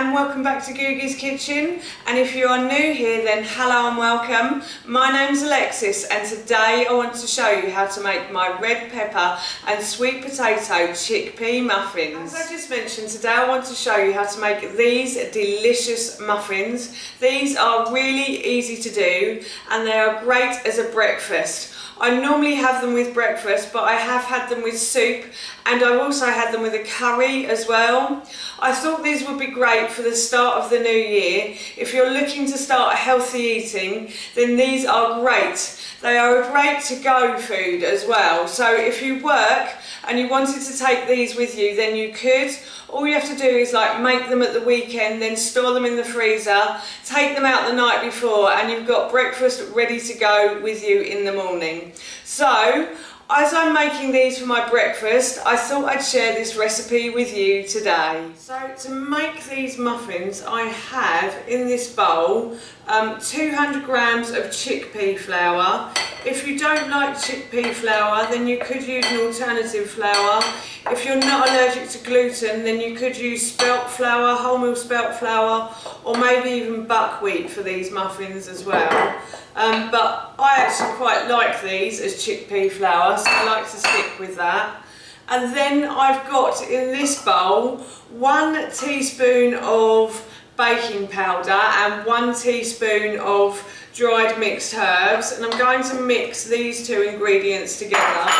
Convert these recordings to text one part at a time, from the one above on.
and welcome back to Googie's Kitchen, and if you are new here then hello and welcome. My name's Alexis and today I want to show you how to make my red pepper and sweet potato chickpea muffins. As I just mentioned, today I want to show you how to make these delicious muffins. These are really easy to do and they are great as a breakfast. I normally have them with breakfast, but I have had them with soup and I've also had them with a curry as well. I thought these would be great for the start of the new year. If you're looking to start healthy eating, then these are great. They are a great to-go food as well. So if you work and you wanted to take these with you, then you could. All you have to do is make them at the weekend, then store them in the freezer, take them out the night before, and you've got breakfast ready to go with you in the morning. So, as I'm making these for my breakfast, I thought I'd share this recipe with you today. So to make these muffins, I have in this bowl 200 grams of chickpea flour. If you don't like chickpea flour, then you could use an alternative flour. If you're not allergic to gluten, then you could use spelt flour, wholemeal spelt flour, or maybe even buckwheat for these muffins as well. But I actually quite like these as chickpea flour, so I like to stick with that. And then I've got in this bowl 1 teaspoon of baking powder and 1 teaspoon of dried mixed herbs, and I'm going to mix these two ingredients together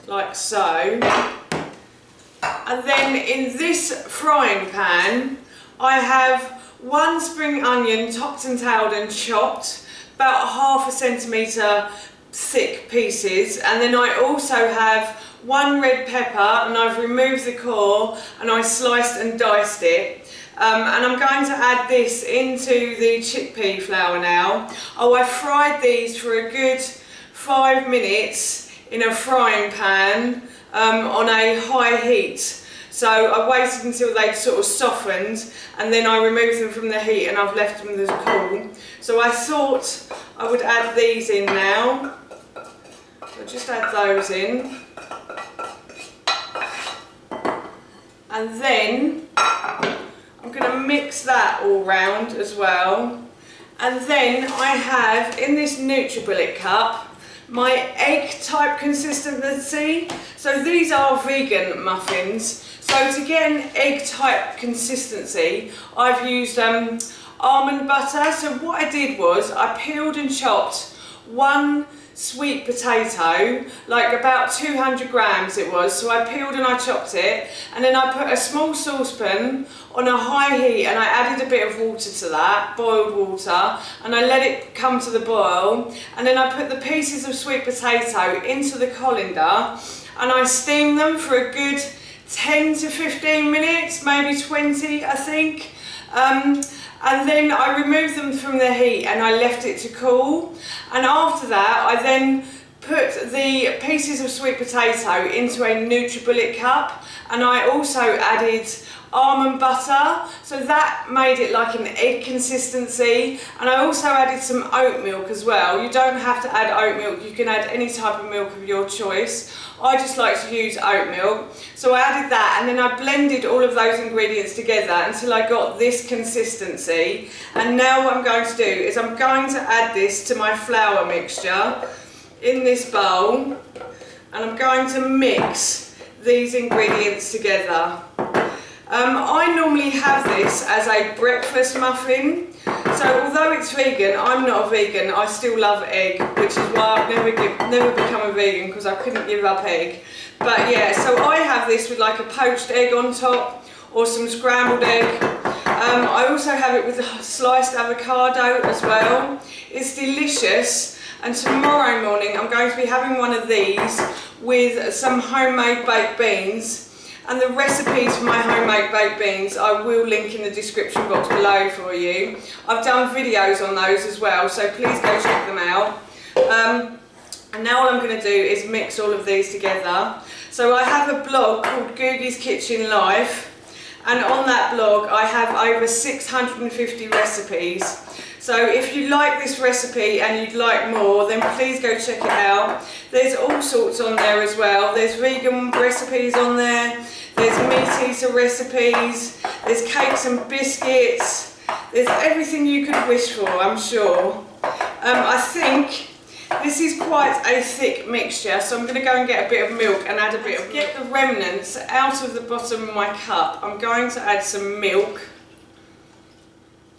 like so. And then in this frying pan I have 1 spring onion topped and tailed and chopped, about ½ centimetre thick pieces, and then I also have 1 red pepper and I've removed the core and I sliced and diced it. And I'm going to add this into the chickpea flour now. Oh, I fried these for a good 5 minutes in a frying pan on a high heat. So I waited until they'd sort of softened and then I removed them from the heat and I've left them to cool. So I thought I would add these in now. So just add those in. And then I'm going to mix that all round as well. And then I have in this NutriBullet cup my egg type consistency. So these are vegan muffins. So to get an egg type consistency, I've used almond butter. So what I did was I peeled and chopped 1 sweet potato, like about 200 grams it was. So I peeled and I chopped it, and then I put a small saucepan on a high heat and I added a bit of water to that, boiled water, and I let it come to the boil, and then I put the pieces of sweet potato into the colander and I steamed them for a good 10 to 15 minutes, maybe 20 I think. And then I removed them from the heat and I left it to cool. And after that I then put the pieces of sweet potato into a NutriBullet cup, and I also added almond butter, so that made it like an egg consistency. And I also added some oat milk as well. You don't have to add oat milk, you can add any type of milk of your choice. I just like to use oat milk. So I added that and then I blended all of those ingredients together until I got this consistency. And now what I'm going to do is I'm going to add this to my flour mixture in this bowl, and I'm going to mix these ingredients together. I normally have this as a breakfast muffin. So although it's vegan, I'm not a vegan, I still love egg, which is why I've never become a vegan, because I couldn't give up egg. But yeah, so I have this with like a poached egg on top or some scrambled egg. I also have it with a sliced avocado as well. It's delicious, and tomorrow morning I'm going to be having one of these with some homemade baked beans. And the recipes for my homemade baked beans I will link in the description box below for you. I've done videos on those as well, so please go check them out. And now all I'm going to do is mix all of these together. So I have a blog called Googie's Kitchen Life, and on that blog I have over 650 recipes. So if you like this recipe and you'd like more, then please go check it out. There's all sorts on there as well. There's vegan recipes on there, there's meat eater recipes, there's cakes and biscuits, there's everything you could wish for, I'm sure. I think this is quite a thick mixture, so I'm going to go and get a bit of milk and add a bit of milk. To get the remnants out of the bottom of my cup, I'm going to add some milk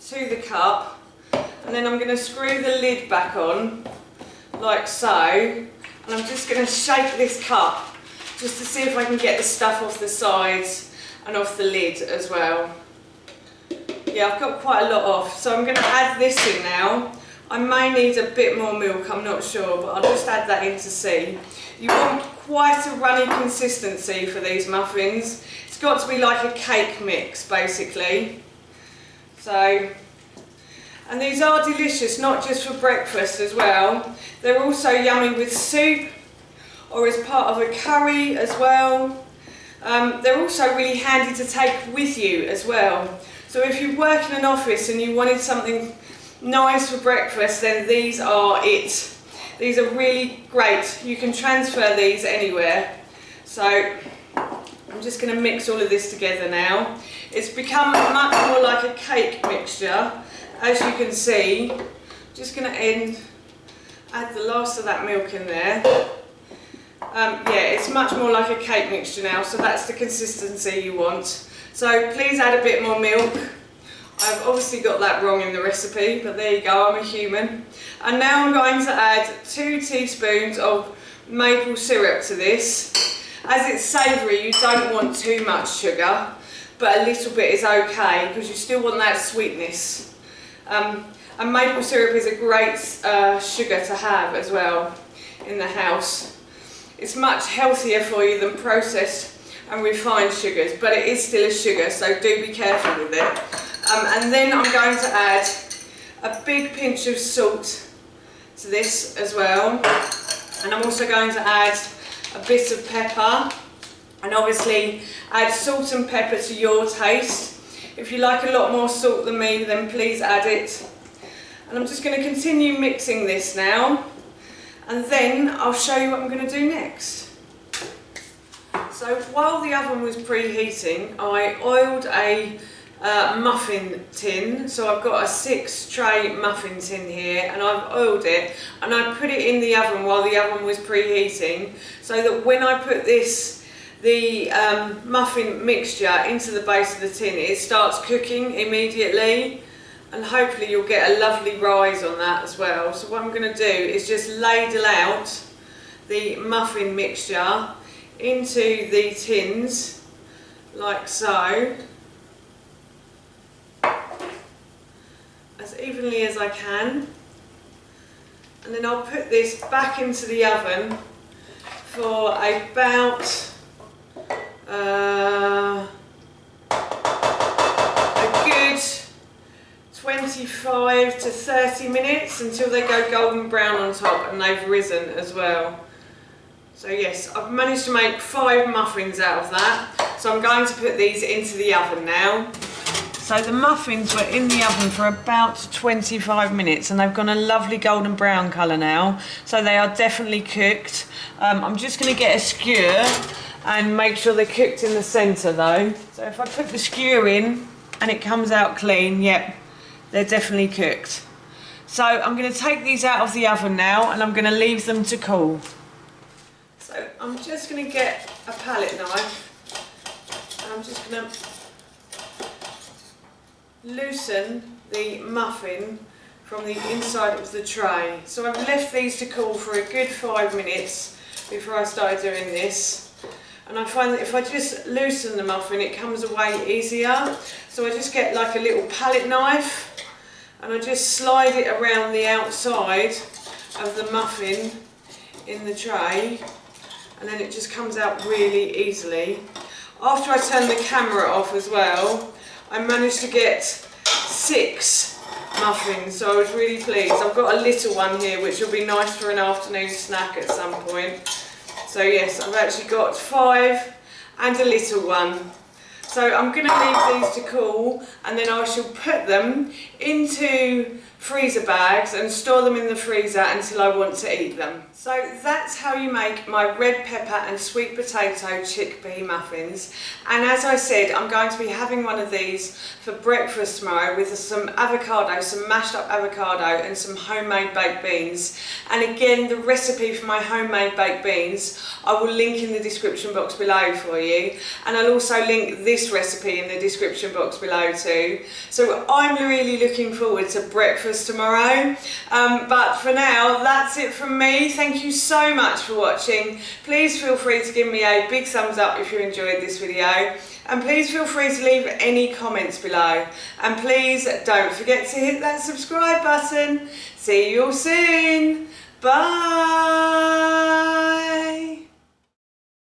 to the cup. And then I'm going to screw the lid back on, like so, and I'm just going to shake this cup just to see if I can get the stuff off the sides and off the lid as well. Yeah, I've got quite a lot off, so I'm going to add this in now. I may need a bit more milk, I'm not sure, but I'll just add that in to see. You want quite a runny consistency for these muffins. It's got to be like a cake mix, basically. So. And these are delicious, not just for breakfast as well. They're also yummy with soup or as part of a curry as well. They're also really handy to take with you as well. So if you work in an office and you wanted something nice for breakfast, then these are it. These are really great. You can transfer these anywhere. So I'm just going to mix all of this together now. It's become much more like a cake mixture. As you can see, I'm just going to add the last of that milk in there. Yeah, it's much more like a cake mixture now, so that's the consistency you want. So please add a bit more milk. I've obviously got that wrong in the recipe, but there you go, I'm a human. And now I'm going to add 2 teaspoons of maple syrup to this. As it's savoury, you don't want too much sugar, but a little bit is okay, because you still want that sweetness. And maple syrup is a great sugar to have as well in the house. It's much healthier for you than processed and refined sugars, but it is still a sugar, so do be careful with it. And then I'm going to add a big pinch of salt to this as well. And I'm also going to add a bit of pepper, and obviously add salt and pepper to your taste. If you like a lot more salt than me, then please add it. And I'm just going to continue mixing this now, and then I'll show you what I'm going to do next. So while the oven was preheating, I oiled a muffin tin. So I've got a 6-tray muffin tin here, and I've oiled it, and I put it in the oven while the oven was preheating, so that when I put the muffin mixture into the base of the tin, it starts cooking immediately, and hopefully you'll get a lovely rise on that as well. So what I'm going to do is just ladle out the muffin mixture into the tins like so, as evenly as I can, and then I'll put this back into the oven for about a good 25 to 30 minutes until they go golden brown on top and they've risen as well. So yes, I've managed to make 5 muffins out of that. So I'm going to put these into the oven now. So the muffins were in the oven for about 25 minutes and they've gone a lovely golden brown colour now. So they are definitely cooked. I'm just going to get a skewer and make sure they're cooked in the centre though. So if I put the skewer in and it comes out clean, yep, they're definitely cooked. So I'm going to take these out of the oven now and I'm going to leave them to cool. So I'm just going to get a palette knife and I'm just going to loosen the muffin from the inside of the tray. So I've left these to cool for a good 5 minutes before I started doing this. And I find that if I just loosen the muffin, it comes away easier. So I just get like a little palette knife and I just slide it around the outside of the muffin in the tray, and then it just comes out really easily. After I turn the camera off as well, I managed to get 6 muffins, so I was really pleased. I've got a little one here which will be nice for an afternoon snack at some point. So yes, I've actually got 5 and a little one. So so I'm going to leave these to cool, and then I shall put them into freezer bags and store them in the freezer until I want to eat them. So that's how you make my red pepper and sweet potato chickpea muffins. And as I said, I'm going to be having one of these for breakfast tomorrow with some avocado, some mashed up avocado and some homemade baked beans. And again, the recipe for my homemade baked beans I will link in the description box below for you, and I'll also link this recipe in the description box below too. So I'm really looking forward to breakfast tomorrow, but for now that's it from me. Thank you so much for watching. Please feel free to give me a big thumbs up if you enjoyed this video, and please feel free to leave any comments below, and please don't forget to hit that subscribe button. See you all soon. Bye.